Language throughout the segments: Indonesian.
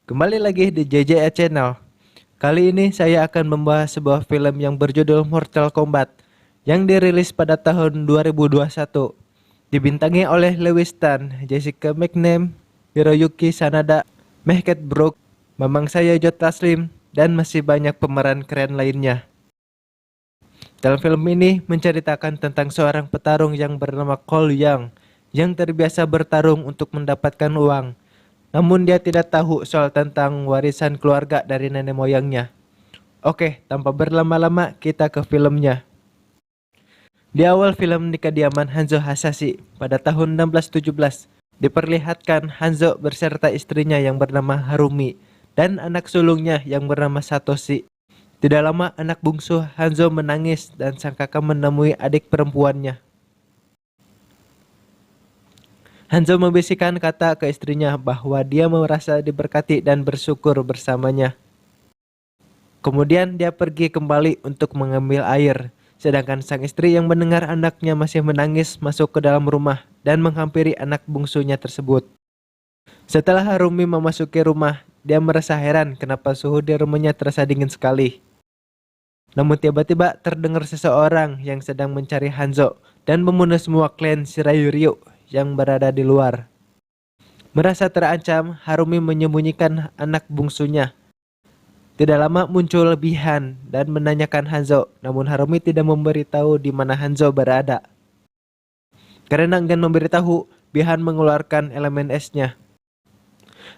Kembali lagi di JJE Channel. Kali ini saya akan membahas sebuah film yang berjudul Mortal Kombat yang dirilis pada tahun 2021. Dibintangi oleh Lewis Tan, Jessica McNamee, Hiroyuki Sanada, Mehmet Brook, Mamang Saya Joe Taslim, dan masih banyak pemeran keren lainnya. Dalam film ini menceritakan tentang seorang petarung yang bernama Cole Young yang terbiasa bertarung untuk mendapatkan uang. Namun dia tidak tahu soal tentang warisan keluarga dari nenek moyangnya. Oke, tanpa berlama-lama kita ke filmnya. Di awal film di kediaman Hanzo Hasashi pada tahun 1617, diperlihatkan Hanzo berserta istrinya yang bernama Harumi dan anak sulungnya yang bernama Satoshi. Tidak lama anak bungsu Hanzo menangis dan sang kakak menemui adik perempuannya. Hanzo membisikkan kata ke istrinya bahwa dia merasa diberkati dan bersyukur bersamanya. Kemudian dia pergi kembali untuk mengambil air, sedangkan sang istri yang mendengar anaknya masih menangis masuk ke dalam rumah dan menghampiri anak bungsunya tersebut. Setelah Harumi memasuki rumah, dia merasa heran kenapa suhu di rumahnya terasa dingin sekali. Namun tiba-tiba terdengar seseorang yang sedang mencari Hanzo dan membunuh semua klan Shirayuri yang berada di luar. Merasa terancam, Harumi menyembunyikan anak bungsunya. Tidak lama muncul Bihan dan menanyakan Hanzo, namun Harumi tidak memberitahu di mana Hanzo berada. Karena enggan memberitahu, Bihan mengeluarkan elemen esnya.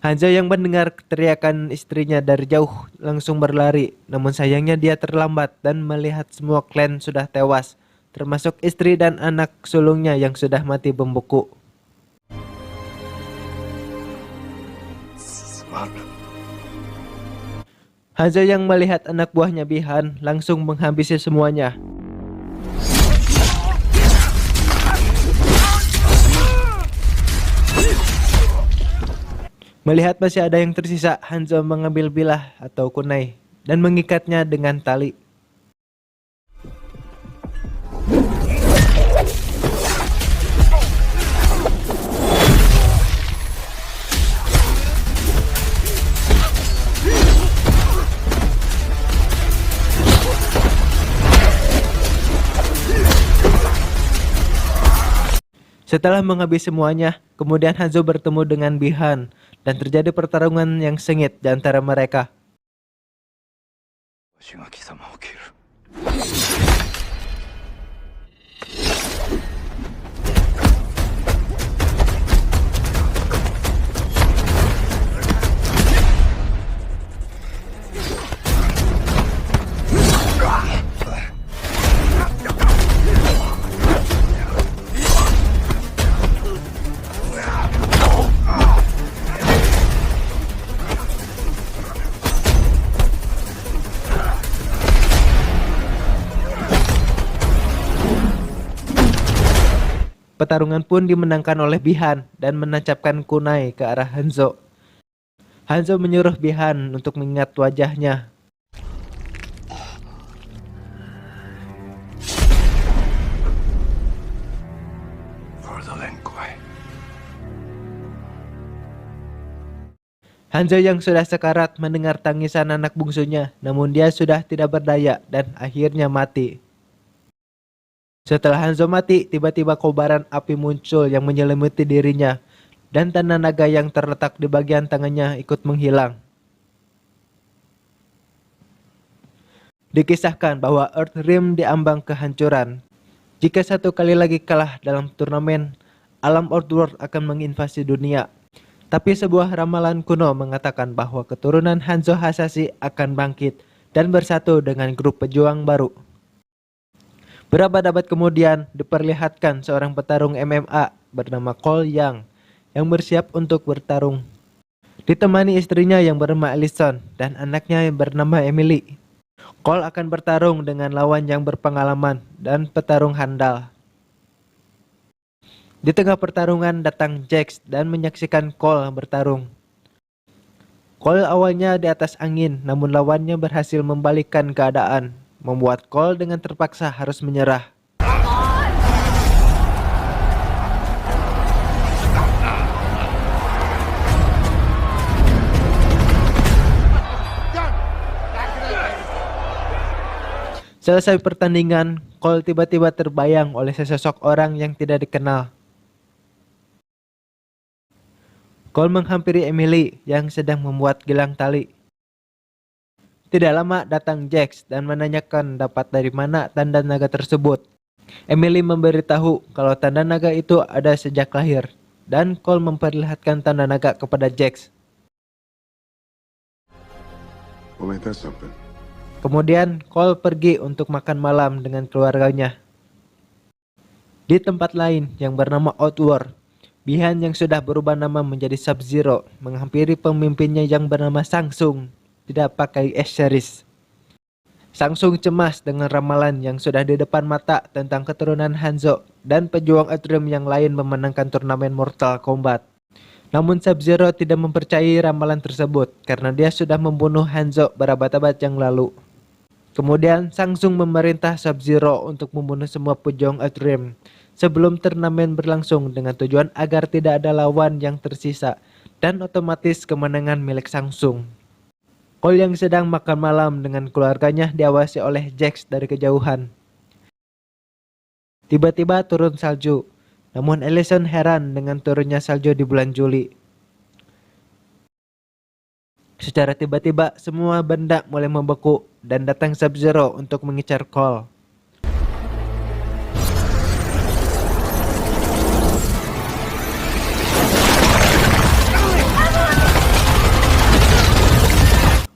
Hanzo yang mendengar teriakan istrinya dari jauh langsung berlari, namun sayangnya dia terlambat dan melihat semua klan sudah tewas, termasuk istri dan anak sulungnya yang sudah mati membeku. Hanzo yang melihat anak buahnya Bihan langsung menghabisi semuanya. Melihat masih ada yang tersisa, Hanzo mengambil bilah atau kunai dan mengikatnya dengan tali. Setelah menghabis semuanya, kemudian Hanzo bertemu dengan Bihan dan terjadi pertarungan yang sengit di antara mereka. Pertarungan pun dimenangkan oleh Bihan dan menancapkan kunai ke arah Hanzo. Hanzo menyuruh Bihan untuk mengingat wajahnya. Hanzo yang sudah sekarat mendengar tangisan anak bungsunya, namun dia sudah tidak berdaya dan akhirnya mati. Setelah Hanzo mati, tiba-tiba kobaran api muncul yang menyelimuti dirinya, dan tanah naga yang terletak di bagian tangannya ikut menghilang. Dikisahkan bahwa Earth Realm diambang kehancuran. Jika satu kali lagi kalah dalam turnamen, alam Outworld akan menginvasi dunia. Tapi sebuah ramalan kuno mengatakan bahwa keturunan Hanzo Hasashi akan bangkit dan bersatu dengan grup pejuang baru. Berabad-abad kemudian diperlihatkan seorang petarung MMA bernama Cole Young yang bersiap untuk bertarung. Ditemani istrinya yang bernama Allison dan anaknya yang bernama Emily. Cole akan bertarung dengan lawan yang berpengalaman dan petarung handal. Di tengah pertarungan datang Jax dan menyaksikan Cole bertarung. Cole awalnya di atas angin, namun lawannya berhasil membalikkan keadaan, membuat Cole dengan terpaksa harus menyerah. Selesai pertandingan, Cole tiba-tiba terbayang oleh sesosok orang yang tidak dikenal. Cole menghampiri Emily yang sedang membuat gelang tali. Tidak lama datang Jax dan menanyakan dapat dari mana tanda naga tersebut. Emily memberitahu kalau tanda naga itu ada sejak lahir, dan Cole memperlihatkan tanda naga kepada Jax. Well, ain't that something? Kemudian Cole pergi untuk makan malam dengan keluarganya. Di tempat lain yang bernama Outworld, Bi-Han yang sudah berubah nama menjadi Sub-Zero menghampiri pemimpinnya yang bernama Samsung tidak pakai S-Series. Samsung cemas dengan ramalan yang sudah di depan mata tentang keturunan Hanzo dan pejuang Earthrealm yang lain memenangkan turnamen Mortal Kombat. Namun Sub-Zero tidak mempercayai ramalan tersebut karena dia sudah membunuh Hanzo berabad-abad yang lalu. Kemudian Samsung memerintah Sub-Zero untuk membunuh semua pejuang Earthrealm sebelum turnamen berlangsung dengan tujuan agar tidak ada lawan yang tersisa dan otomatis kemenangan milik Samsung. Cole yang sedang makan malam dengan keluarganya diawasi oleh Jax dari kejauhan. Tiba-tiba turun salju, namun Ellison heran dengan turunnya salju di bulan Juli. Secara tiba-tiba, semua benda mulai membeku dan datang Sub-Zero untuk mengincar Cole.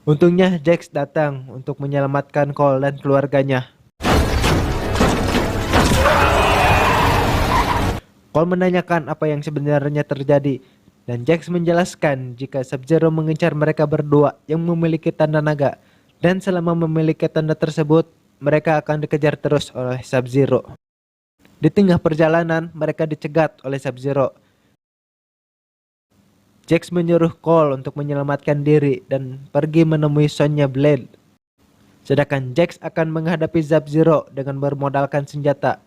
Untungnya Jax datang untuk menyelamatkan Cole dan keluarganya. Cole menanyakan apa yang sebenarnya terjadi, dan Jax menjelaskan jika Sub-Zero mengincar mereka berdua yang memiliki tanda naga, dan selama memiliki tanda tersebut, mereka akan dikejar terus oleh Sub-Zero. Di tengah perjalanan, mereka dicegat oleh Sub-Zero. Jax menyuruh Cole untuk menyelamatkan diri dan pergi menemui Sonya Blade. Sedangkan Jax akan menghadapi Sub-Zero dengan bermodalkan senjata.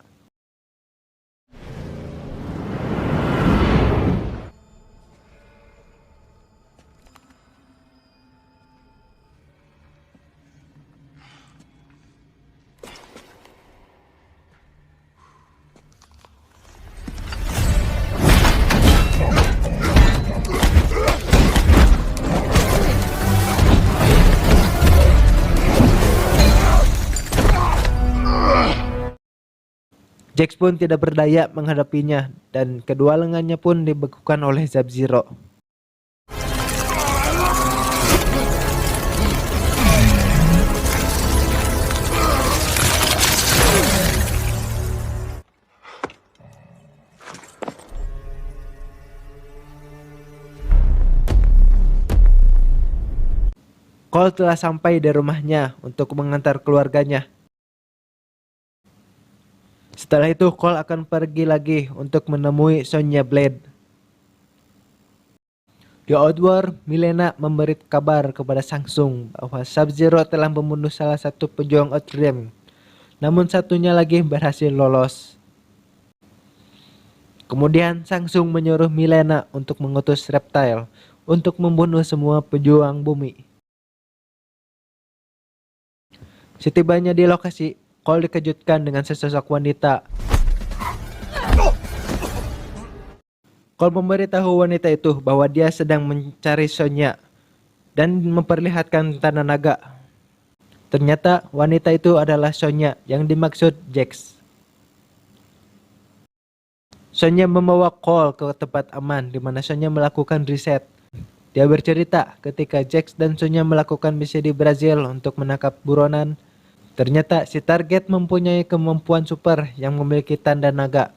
Jax pun tidak berdaya menghadapinya dan kedua lengannya pun dibekukan oleh Sub-Zero. Cole telah sampai di rumahnya untuk mengantar keluarganya. Setelah itu Cole akan pergi lagi untuk menemui Sonya Blade. Di Outworld, Milena memberi kabar kepada Samsung bahwa Sub-Zero telah membunuh salah satu pejuang Earthrealm, namun satunya lagi berhasil lolos. Kemudian Samsung menyuruh Milena untuk mengutus Reptile untuk membunuh semua pejuang bumi. Setibanya di lokasi, Cole dikejutkan dengan sesosok wanita. Cole memberitahu wanita itu bahwa dia sedang mencari Sonya dan memperlihatkan tanda naga. Ternyata wanita itu adalah Sonya yang dimaksud Jax. Sonya membawa Cole ke tempat aman di mana Sonya melakukan riset. Dia bercerita ketika Jax dan Sonya melakukan misi di Brazil untuk menangkap buronan. Ternyata si target mempunyai kemampuan super yang memiliki tanda naga.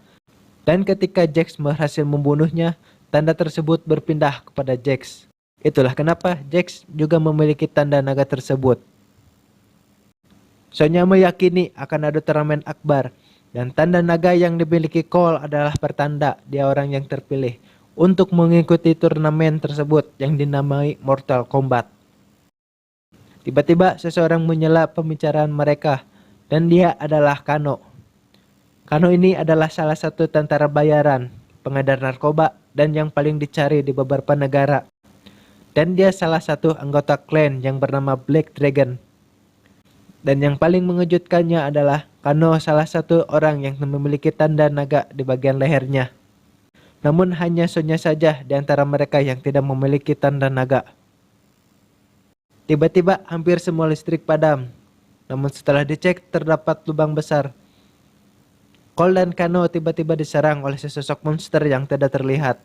Dan ketika Jax berhasil membunuhnya, tanda tersebut berpindah kepada Jax. Itulah kenapa Jax juga memiliki tanda naga tersebut. Sonya meyakini akan ada turnamen akbar, dan tanda naga yang dimiliki Cole adalah pertanda dia orang yang terpilih untuk mengikuti turnamen tersebut yang dinamai Mortal Kombat. Tiba-tiba seseorang menyela pembicaraan mereka, dan dia adalah Kano. Kano ini adalah salah satu tentara bayaran, pengedar narkoba, dan yang paling dicari di beberapa negara. Dan dia salah satu anggota klan yang bernama Black Dragon. Dan yang paling mengejutkannya adalah Kano salah satu orang yang memiliki tanda naga di bagian lehernya. Namun hanya Sonya saja di antara mereka yang tidak memiliki tanda naga. Tiba-tiba hampir semua listrik padam. Namun setelah dicek terdapat lubang besar. Cole dan Kano tiba-tiba diserang oleh sesosok monster yang tidak terlihat.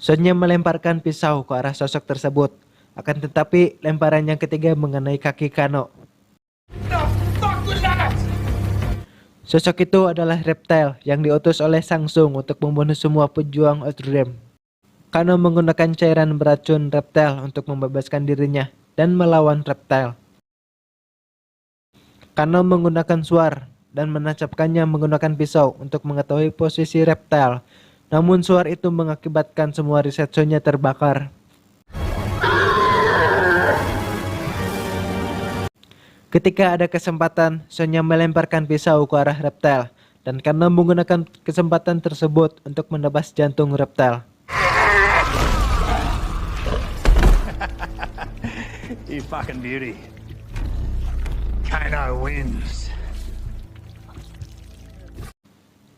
Sonya melemparkan pisau ke arah sosok tersebut. Akan tetapi lemparan yang ketiga mengenai kaki Kano. Sosok itu adalah reptile yang diutus oleh Samsung untuk membunuh semua pejuang Outrealm. Kano menggunakan cairan beracun reptile untuk membebaskan dirinya dan melawan reptile. Kano menggunakan suar dan menancapkannya menggunakan pisau untuk mengetahui posisi reptile. Namun suar itu mengakibatkan semua riset Sonya terbakar. Ketika ada kesempatan, Sonya melemparkan pisau ke arah reptile, dan Kano menggunakan kesempatan tersebut untuk menebas jantung reptile. You fucking beauty. Kano wins.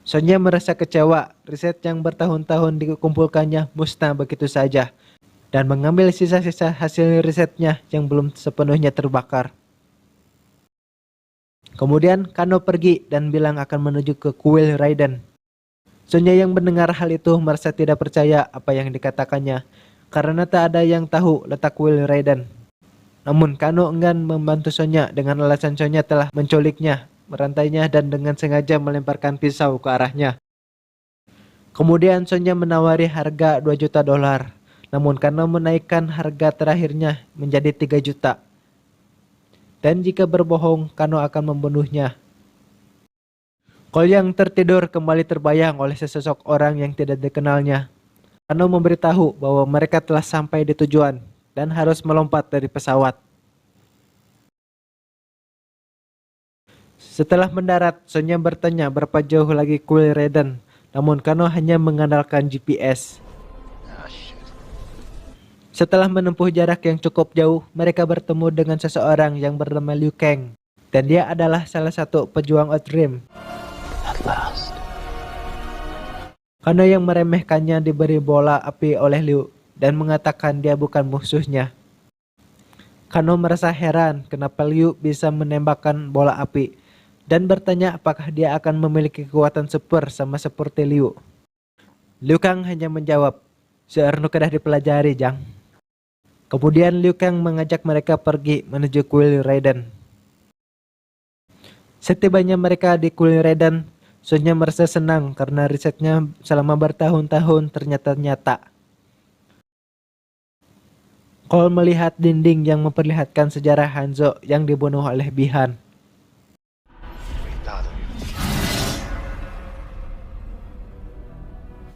Sonya merasa kecewa, riset yang bertahun-tahun dikumpulkannya musnah begitu saja, dan mengambil sisa-sisa hasil risetnya yang belum sepenuhnya terbakar. Kemudian Kano pergi dan bilang akan menuju ke kuil Raiden. Sonya yang mendengar hal itu merasa tidak percaya apa yang dikatakannya, karena tak ada yang tahu letak kuil Raiden. Namun Kano enggan membantu Sonya dengan alasan Sonya telah menculiknya, merantainya dan dengan sengaja melemparkan pisau ke arahnya. Kemudian Sonya menawari harga $2 juta, namun Kano menaikkan harga terakhirnya menjadi 3 juta. Dan jika berbohong, Kano akan membunuhnya. Cole yang tertidur kembali terbayang oleh sesosok orang yang tidak dikenalnya. Kano memberitahu bahwa mereka telah sampai di tujuan dan harus melompat dari pesawat. Setelah mendarat, Sonya bertanya berapa jauh lagi kuil Raiden, namun Kano hanya mengandalkan GPS. Setelah menempuh jarak yang cukup jauh, mereka bertemu dengan seseorang yang bernama Liu Kang, dan dia adalah salah satu pejuang Outrealm. Kano yang meremehkannya diberi bola api oleh Liu dan mengatakan dia bukan musuhnya. Kano merasa heran kenapa Liu bisa menembakkan bola api dan bertanya apakah dia akan memiliki kekuatan super sama seperti Liu. Liu Kang hanya menjawab, "Searno kedah dipelajari, Jang." Kemudian Liu Kang mengajak mereka pergi menuju kuil Raiden. Setibanya mereka di kuil Raiden, Sonya merasa senang karena risetnya selama bertahun-tahun ternyata nyata. Cole melihat dinding yang memperlihatkan sejarah Hanzo yang dibunuh oleh Bi-Han.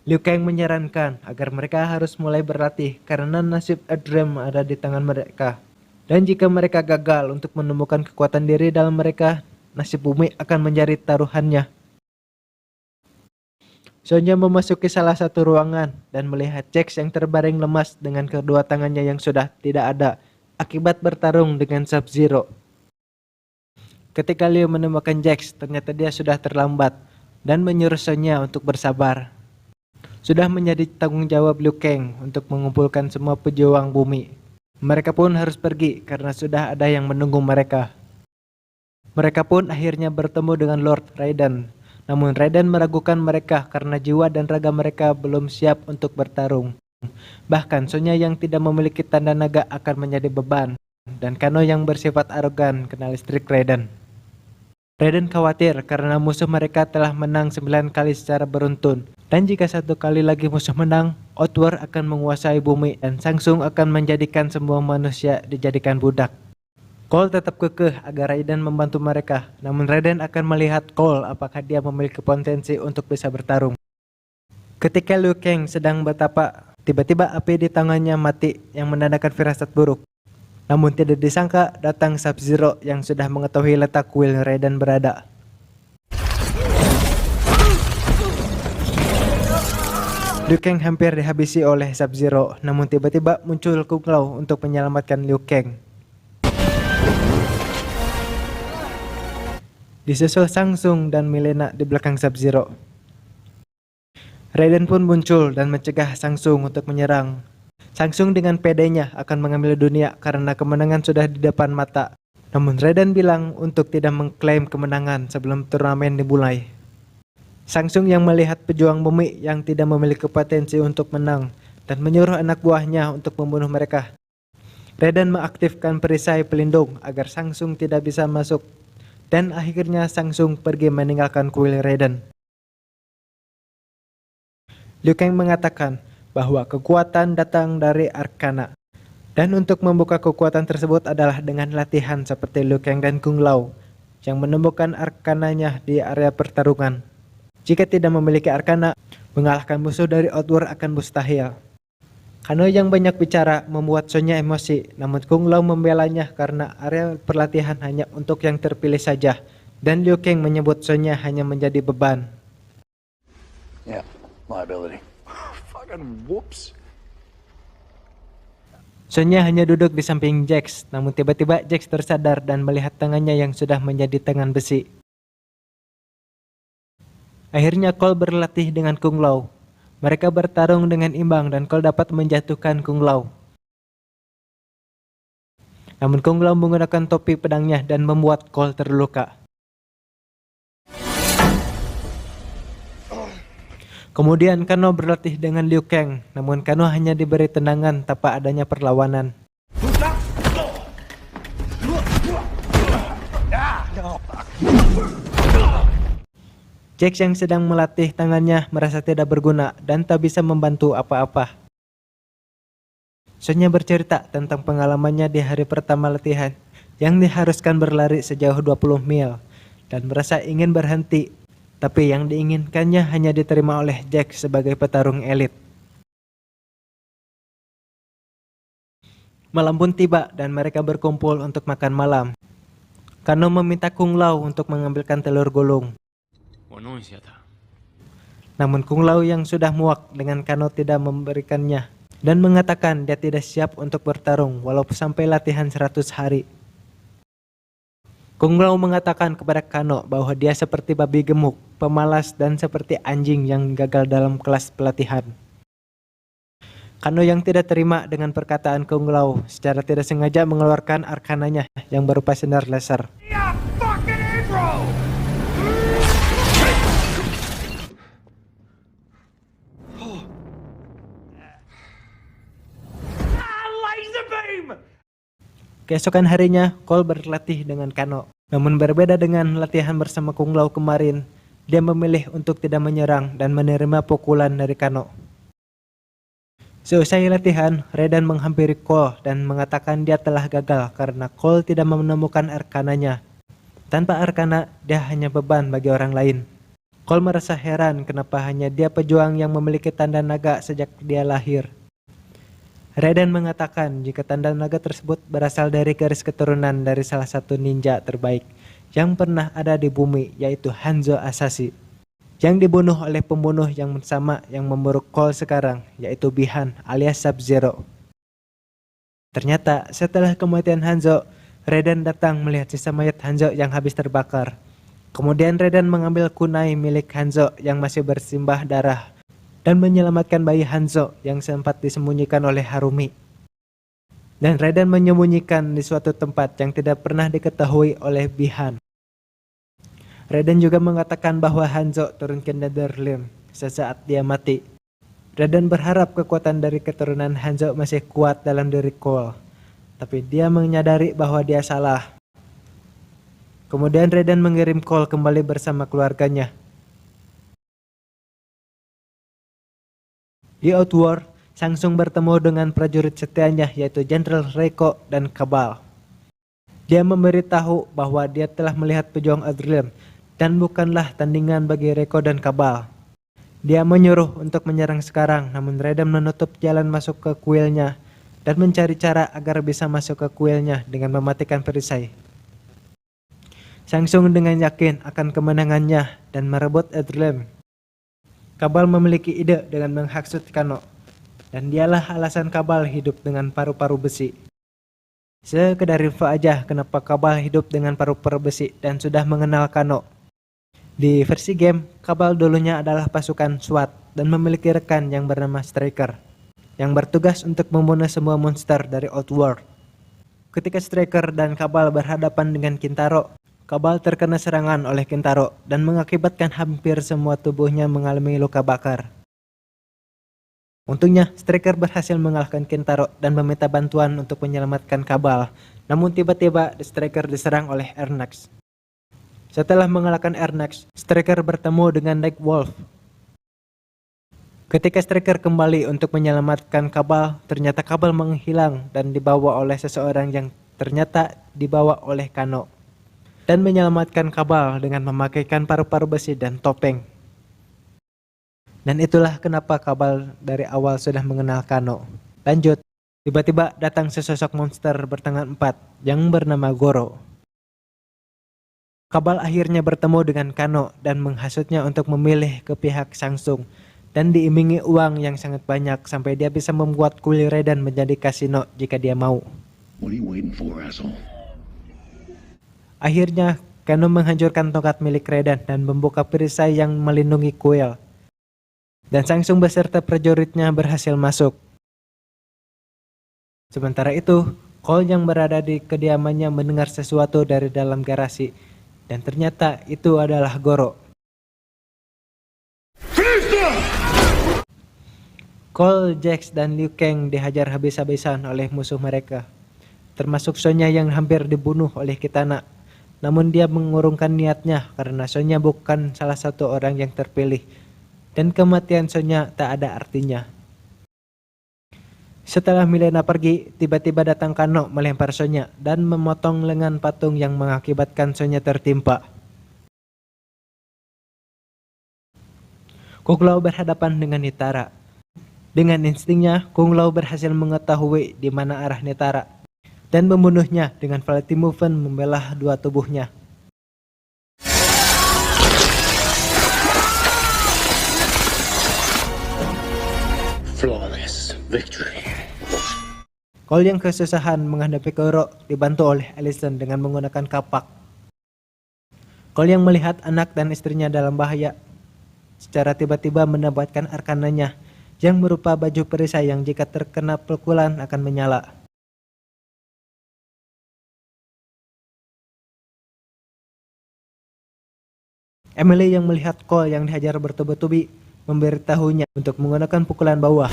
Liu Kang menyarankan agar mereka harus mulai berlatih karena nasib Outrealm ada di tangan mereka. Dan jika mereka gagal untuk menemukan kekuatan diri dalam mereka, nasib bumi akan menjadi taruhannya. Sonya memasuki salah satu ruangan dan melihat Jax yang terbaring lemas dengan kedua tangannya yang sudah tidak ada akibat bertarung dengan Sub-Zero. Ketika Liu menemukan Jax, ternyata dia sudah terlambat dan menyuruh Sonya untuk bersabar. Sudah menjadi tanggung jawab Liu Kang untuk mengumpulkan semua pejuang bumi. Mereka pun harus pergi karena sudah ada yang menunggu mereka. Mereka pun akhirnya bertemu dengan Lord Raiden. Namun Raiden meragukan mereka karena jiwa dan raga mereka belum siap untuk bertarung. Bahkan Sonya yang tidak memiliki tanda naga akan menjadi beban. Dan Kano yang bersifat arogan kena listrik Raiden. Raiden khawatir karena musuh mereka telah menang 9 kali secara beruntun. Dan jika satu kali lagi musuh menang, Outworld akan menguasai bumi dan Samsung akan menjadikan semua manusia dijadikan budak. Cole tetap kekeh agar Raiden membantu mereka, namun Raiden akan melihat Cole apakah dia memiliki potensi untuk bisa bertarung. Ketika Liu Kang sedang bertapa, tiba-tiba api di tangannya mati yang menandakan firasat buruk. Namun tidak disangka datang Sub-Zero yang sudah mengetahui letak kuil Raiden berada. Liu Kang hampir dihabisi oleh Sub-Zero, namun tiba-tiba muncul Kung Lao untuk menyelamatkan Liu Kang. Disusul Shang Tsung dan Mileena di belakang Sub-Zero. Raiden pun muncul dan mencegah Shang Tsung untuk menyerang. Shang Tsung dengan pedenya akan mengambil dunia karena kemenangan sudah di depan mata. Namun Raiden bilang untuk tidak mengklaim kemenangan sebelum turnamen dimulai. Shang Tsung yang melihat pejuang bumi yang tidak memiliki potensi untuk menang dan menyuruh anak buahnya untuk membunuh mereka. Raiden mengaktifkan perisai pelindung agar Shang Tsung tidak bisa masuk, dan akhirnya Shang Tsung pergi meninggalkan kuil Raiden. Liu Kang mengatakan bahwa kekuatan datang dari Arcana, dan untuk membuka kekuatan tersebut adalah dengan latihan seperti Liu Kang dan Kung Lao yang menemukan Arcananya di area pertarungan. Jika tidak memiliki Arcana, mengalahkan musuh dari Outworld akan mustahil. Kano yang banyak bicara membuat Sonya emosi, namun Kung Lao membelanya karena area pelatihan hanya untuk yang terpilih saja, dan Liu Kang menyebut Sonya hanya menjadi beban. Yeah, liability. Fucking whoops. Sonya hanya duduk di samping Jax, namun tiba-tiba Jax tersadar dan melihat tangannya yang sudah menjadi tangan besi. Akhirnya Cole berlatih dengan Kung Lao. Mereka bertarung dengan imbang dan Cole dapat menjatuhkan Kung Lao. Namun Kung Lao menggunakan topi pedangnya dan membuat Cole terluka. Kemudian Kano berlatih dengan Liu Kang, namun Kano hanya diberi tendangan tanpa adanya perlawanan. Jax yang sedang melatih tangannya merasa tidak berguna dan tak bisa membantu apa-apa. Sonya bercerita tentang pengalamannya di hari pertama latihan yang diharuskan berlari sejauh 20 mil dan merasa ingin berhenti, tapi yang diinginkannya hanya diterima oleh Jax sebagai petarung elit. Malam pun tiba dan mereka berkumpul untuk makan malam. Kano meminta Kung Lao untuk mengambilkan telur gulung. Namun Kung Lao yang sudah muak dengan Kano tidak memberikannya dan mengatakan dia tidak siap untuk bertarung walaupun sampai latihan 100 hari. Kung Lao mengatakan kepada Kano bahwa dia seperti babi gemuk, pemalas dan seperti anjing yang gagal dalam kelas pelatihan. Kano yang tidak terima dengan perkataan Kung Lao secara tidak sengaja mengeluarkan arkananya yang berupa sinar laser. Keesokan harinya, Cole berlatih dengan Kano. Namun berbeda dengan latihan bersama Kung Lao kemarin, dia memilih untuk tidak menyerang dan menerima pukulan dari Kano. Seusai latihan, Raiden menghampiri Cole dan mengatakan dia telah gagal karena Cole tidak menemukan arkananya. Tanpa arkana, dia hanya beban bagi orang lain. Cole merasa heran kenapa hanya dia pejuang yang memiliki tanda naga sejak dia lahir. Raiden mengatakan jika tanda naga tersebut berasal dari garis keturunan dari salah satu ninja terbaik yang pernah ada di bumi, yaitu Hanzo Asashi, yang dibunuh oleh pembunuh yang sama yang memburu Cole sekarang, yaitu Bi-Han alias Sub-Zero. Ternyata setelah kematian Hanzo, Raiden datang melihat sisa mayat Hanzo yang habis terbakar. Kemudian Raiden mengambil kunai milik Hanzo yang masih bersimbah darah dan menyelamatkan bayi Hanzo yang sempat disembunyikan oleh Harumi. Dan Raiden menyembunyikan di suatu tempat yang tidak pernah diketahui oleh Bi-Han. Raiden juga mengatakan bahwa Hanzo turun ke Netherrealm sesaat dia mati. Raiden berharap kekuatan dari keturunan Hanzo masih kuat dalam diri Cole, tapi dia menyadari bahwa dia salah. Kemudian Raiden mengirim Cole kembali bersama keluarganya. Di Outworld, Shang Tsung bertemu dengan prajurit setianya yaitu Jenderal Reiko dan Kabal. Dia memberitahu bahwa dia telah melihat pejuang Outworld dan bukanlah tandingan bagi Reiko dan Kabal. Dia menyuruh untuk menyerang sekarang, namun Raiden menutup jalan masuk ke kuilnya dan mencari cara agar bisa masuk ke kuilnya dengan mematikan perisai. Shang Tsung dengan yakin akan kemenangannya dan merebut Outworld. Kabal memiliki ide dengan menghasut Kano, dan dialah alasan Kabal hidup dengan paru-paru besi. Sekedar info aja kenapa Kabal hidup dengan paru-paru besi dan sudah mengenal Kano. Di versi game, Kabal dulunya adalah pasukan SWAT dan memiliki rekan yang bernama Striker, yang bertugas untuk membunuh semua monster dari Outworld. Ketika Striker dan Kabal berhadapan dengan Kintaro, Kabal terkena serangan oleh Kintaro dan mengakibatkan hampir semua tubuhnya mengalami luka bakar. Untungnya, Striker berhasil mengalahkan Kintaro dan meminta bantuan untuk menyelamatkan Kabal. Namun tiba-tiba Striker diserang oleh Ernax. Setelah mengalahkan Ernax, Striker bertemu dengan Nightwolf. Ketika Striker kembali untuk menyelamatkan Kabal, ternyata Kabal menghilang dan dibawa oleh seseorang yang ternyata dibawa oleh Kano, dan menyelamatkan Kabal dengan memakaikan paru-paru besi dan topeng. Dan itulah kenapa Kabal dari awal sudah mengenal Kano. Lanjut, tiba-tiba datang sesosok monster bertangan 4 yang bernama Goro. Kabal akhirnya bertemu dengan Kano dan menghasutnya untuk memilih ke pihak Samsung dan diiming-imingi uang yang sangat banyak sampai dia bisa membuat kuil Raiden menjadi kasino jika dia mau. What are you waiting for, asshole? Akhirnya, Kano menghancurkan tongkat milik Raiden dan membuka perisai yang melindungi kuil. Dan Samsung beserta prajuritnya berhasil masuk. Sementara itu, Cole yang berada di kediamannya mendengar sesuatu dari dalam garasi. Dan ternyata itu adalah Goro. Cole, Jax, dan Liu Kang dihajar habis-habisan oleh musuh mereka, termasuk Sonya yang hampir dibunuh oleh Kitana. Namun dia mengurungkan niatnya karena Sonya bukan salah satu orang yang terpilih, dan kematian Sonya tak ada artinya. Setelah Milena pergi, tiba-tiba datang Kano melempar Sonya dan memotong lengan patung yang mengakibatkan Sonya tertimpa. Kung Lao berhadapan dengan Nitara. Dengan instingnya, Kung Lao berhasil mengetahui di mana arah Nitara dan membunuhnya dengan Fatality Movement membelah dua tubuhnya. Flawless victory. Cole yang kesusahan menghadapi Goro dibantu oleh Allison dengan menggunakan kapak. Cole yang melihat anak dan istrinya dalam bahaya secara tiba-tiba mendapatkan arkananya yang berupa baju perisai yang jika terkena pukulan akan menyala. Emily yang melihat Cole yang dihajar bertubi-tubi memberitahunya untuk menggunakan pukulan bawah.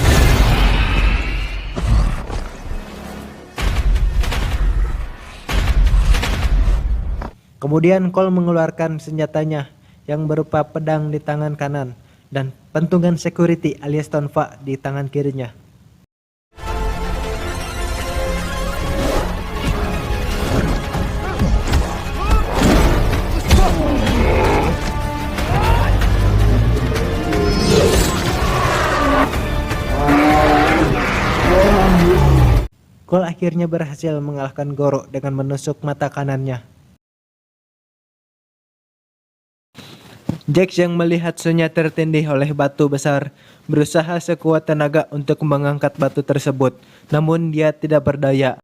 Kemudian Cole mengeluarkan senjatanya yang berupa pedang di tangan kanan dan pentungan security alias tonfa di tangan kirinya. Cole akhirnya berhasil mengalahkan Goro dengan menusuk mata kanannya. Jax yang melihat Sonya tertindih oleh batu besar berusaha sekuat tenaga untuk mengangkat batu tersebut, namun dia tidak berdaya.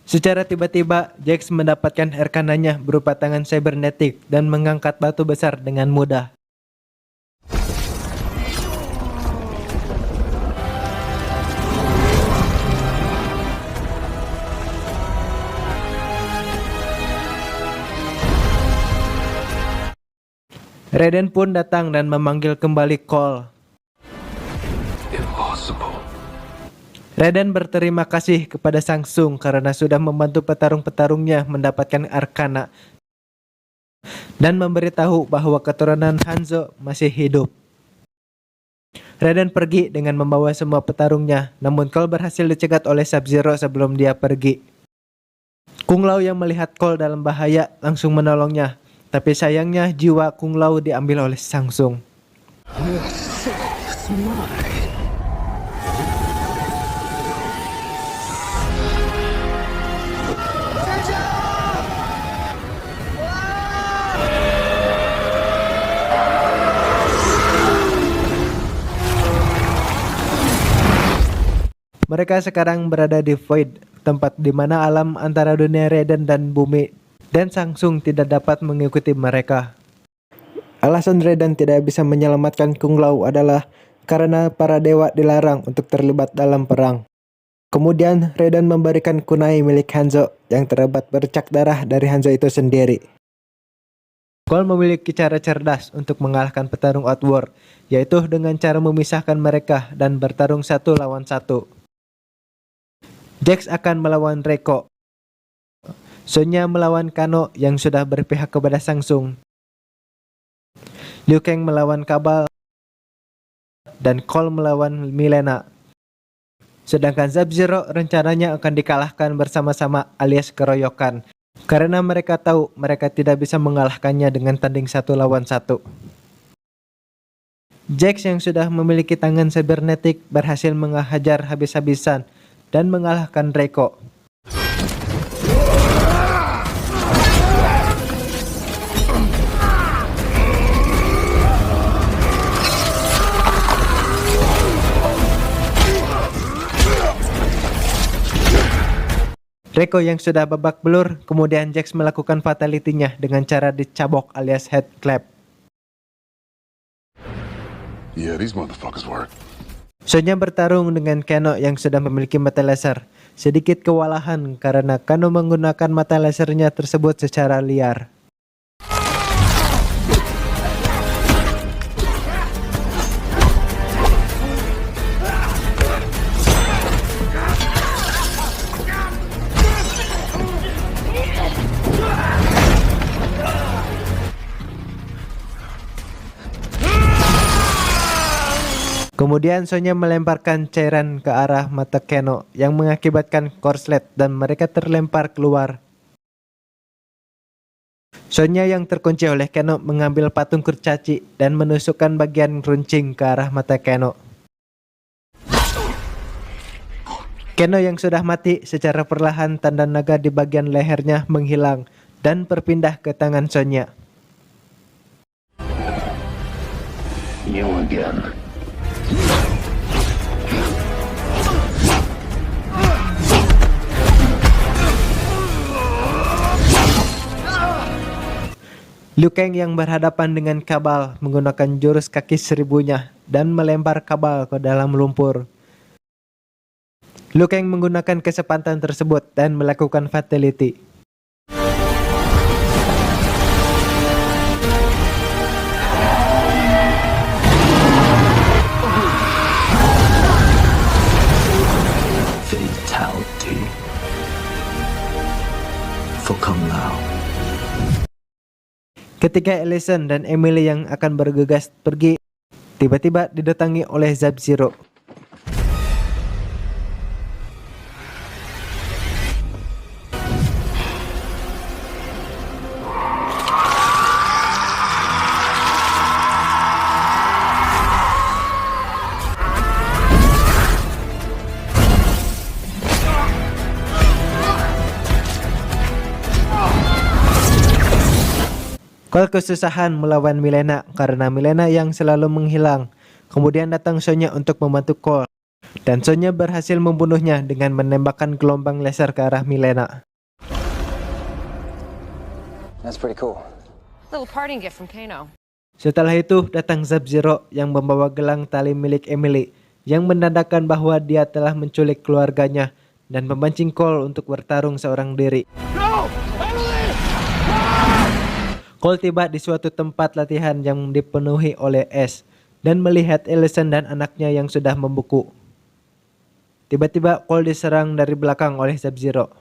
Secara tiba-tiba, Jax mendapatkan arkananya berupa tangan cybernetic dan mengangkat batu besar dengan mudah. Raiden pun datang dan memanggil kembali Cole. Impossible. Raiden berterima kasih kepada Samsung karena sudah membantu petarung-petarungnya mendapatkan arkana dan memberitahu bahwa keturunan Hanzo masih hidup. Raiden pergi dengan membawa semua petarungnya, namun Cole berhasil dicegat oleh Sub-Zero sebelum dia pergi. Kung Lao yang melihat Cole dalam bahaya langsung menolongnya. Tapi sayangnya jiwa Kung Lao diambil oleh Samsung. Mereka sekarang berada di Void, tempat di mana alam antara dunia Raiden dan bumi, dan Samsung tidak dapat mengikuti mereka. Alasan Raiden tidak bisa menyelamatkan Kung Lao adalah karena para dewa dilarang untuk terlibat dalam perang. Kemudian Raiden memberikan kunai milik Hanzo yang terdapat bercak darah dari Hanzo itu sendiri. Cole memiliki cara cerdas untuk mengalahkan petarung Outworld, yaitu dengan cara memisahkan mereka dan bertarung 1 lawan 1. Jax akan melawan Reiko. Sonya melawan Kano yang sudah berpihak kepada Samsung. Liu Kang melawan Kabal dan Cole melawan Mileena. Sedangkan Sub-Zero rencananya akan dikalahkan bersama-sama alias keroyokan, karena mereka tahu mereka tidak bisa mengalahkannya dengan tanding 1 lawan 1. Jax yang sudah memiliki tangan cybernetik berhasil menghajar habis-habisan dan mengalahkan Reiko. Reiko yang sudah babak belur, kemudian Jax melakukan fatality-nya dengan cara dicabok alias head clap. Yeah, these motherfuckers work. Sonya bertarung dengan Kano yang sudah memiliki mata laser. Sedikit kewalahan karena Kano menggunakan mata lasernya tersebut secara liar. Kemudian Sonya melemparkan cairan ke arah mata Kano yang mengakibatkan korslet dan mereka terlempar keluar. Sonya yang terkunci oleh Kano mengambil patung kurcaci dan menusukkan bagian runcing ke arah mata Kano. Kano yang sudah mati secara perlahan tanda naga di bagian lehernya menghilang dan berpindah ke tangan Sonya. You again. Liu Kang yang berhadapan dengan Kabal menggunakan jurus kaki seribunya dan melempar Kabal ke dalam lumpur. Liu Kang menggunakan kesempatan tersebut dan melakukan fatality. Fatality. For Kung Lao. Ketika Ellison dan Emily yang akan bergegas pergi, tiba-tiba didatangi oleh Sub-Zero. Cole kesusahan melawan Mileena karena Mileena yang selalu menghilang. Kemudian datang Sonya untuk membantu Cole, dan Sonya berhasil membunuhnya dengan menembakkan gelombang laser ke arah Mileena. That's pretty cool. Little parting gift from Kano. Setelah itu datang Sub-Zero yang membawa gelang tali milik Emily yang menandakan bahwa dia telah menculik keluarganya dan memancing Cole untuk bertarung seorang diri. Cole tiba di suatu tempat latihan yang dipenuhi oleh es dan melihat Ellison dan anaknya yang sudah membeku. Tiba-tiba Cole diserang dari belakang oleh Sub-Zero.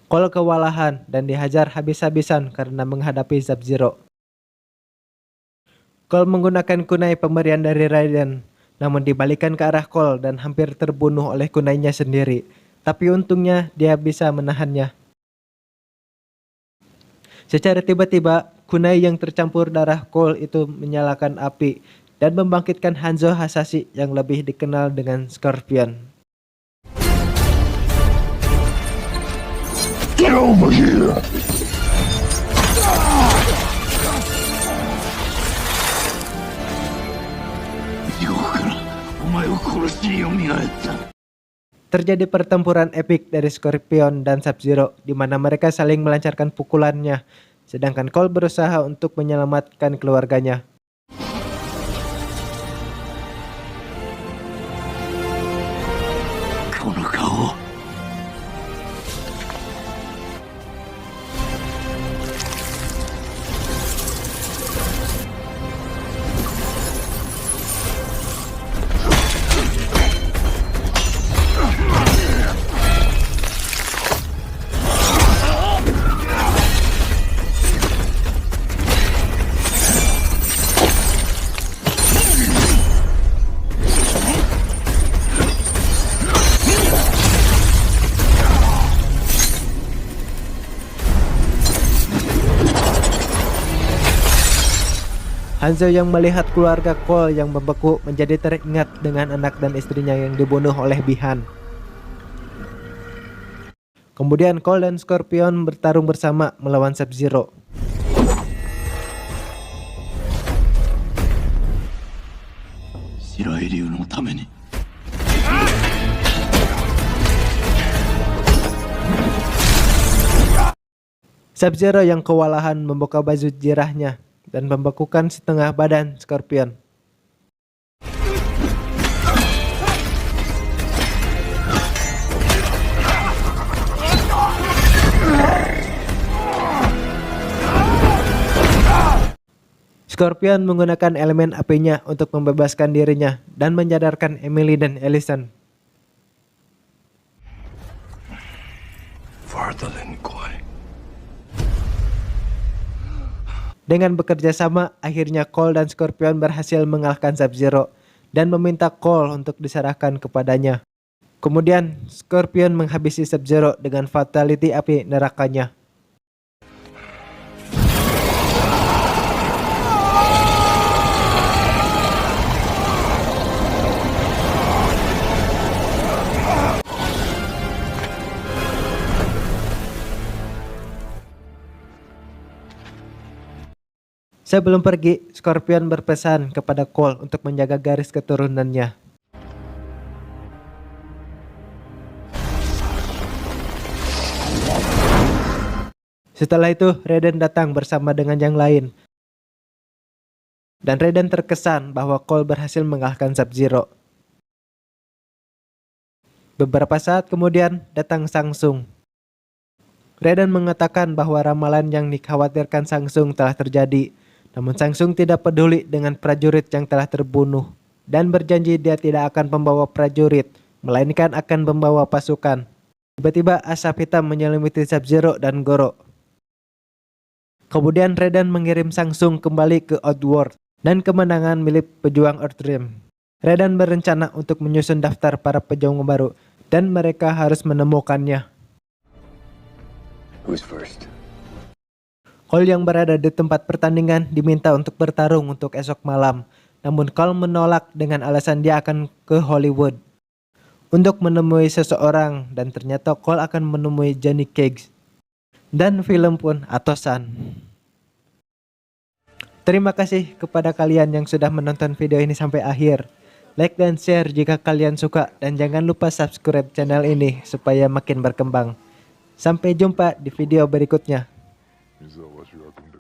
Cole kewalahan dan dihajar habis-habisan karena menghadapi Sub-Zero. Cole menggunakan kunai pemberian dari Raiden, namun dibalikan ke arah Cole dan hampir terbunuh oleh kunainya sendiri. Tapi untungnya dia bisa menahannya. Secara tiba-tiba, kunai yang tercampur darah Cole itu menyalakan api dan membangkitkan Hanzo Hasashi yang lebih dikenal dengan Scorpion. Get over here! 地獄からお前を殺しに蘇った。 Terjadi pertempuran epik dari Scorpion dan Sub-Zero di mana mereka saling melancarkan pukulannya, sedangkan Cole berusaha untuk menyelamatkan keluarganya. Hanzo yang melihat keluarga Cole yang membeku menjadi teringat dengan anak dan istrinya yang dibunuh oleh Bi-Han. Kemudian Cole dan Scorpion bertarung bersama melawan Sub-Zero. Shiraiu no tame ni. Sub-Zero yang kewalahan membuka baju jirahnya dan membekukan setengah badan Scorpion. Scorpion menggunakan elemen apinya untuk membebaskan dirinya dan menyadarkan Emily dan Allison. Dengan bekerja sama, akhirnya Cole dan Scorpion berhasil mengalahkan Sub-Zero dan meminta Cole untuk diserahkan kepadanya. Kemudian, Scorpion menghabisi Sub-Zero dengan fatality api nerakanya. Sebelum pergi, Scorpion berpesan kepada Cole untuk menjaga garis keturunannya. Setelah itu, Raiden datang bersama dengan yang lain. Dan Raiden terkesan bahwa Cole berhasil mengalahkan Sub-Zero. Beberapa saat kemudian, datang Shang-Tsung. Raiden mengatakan bahwa ramalan yang dikhawatirkan Shang-Tsung telah terjadi. Namun Shang-Tsung tidak peduli dengan prajurit yang telah terbunuh dan berjanji dia tidak akan membawa prajurit, melainkan akan membawa pasukan. Tiba-tiba asap hitam menyelimuti Sub-Zero dan Goro. Kemudian Raiden mengirim Shang-Tsung kembali ke Outworld dan kemenangan milik pejuang Earthrealm. Raiden berencana untuk menyusun daftar para pejuang baru dan mereka harus menemukannya. Who's first? Cole yang berada di tempat pertandingan diminta untuk bertarung untuk esok malam. Namun Cole menolak dengan alasan dia akan ke Hollywood untuk menemui seseorang, dan ternyata Cole akan menemui Johnny Cage. Dan film pun atosan. Terima kasih kepada kalian yang sudah menonton video ini sampai akhir. Like dan share jika kalian suka, dan jangan lupa subscribe channel ini supaya makin berkembang. Sampai jumpa di video berikutnya.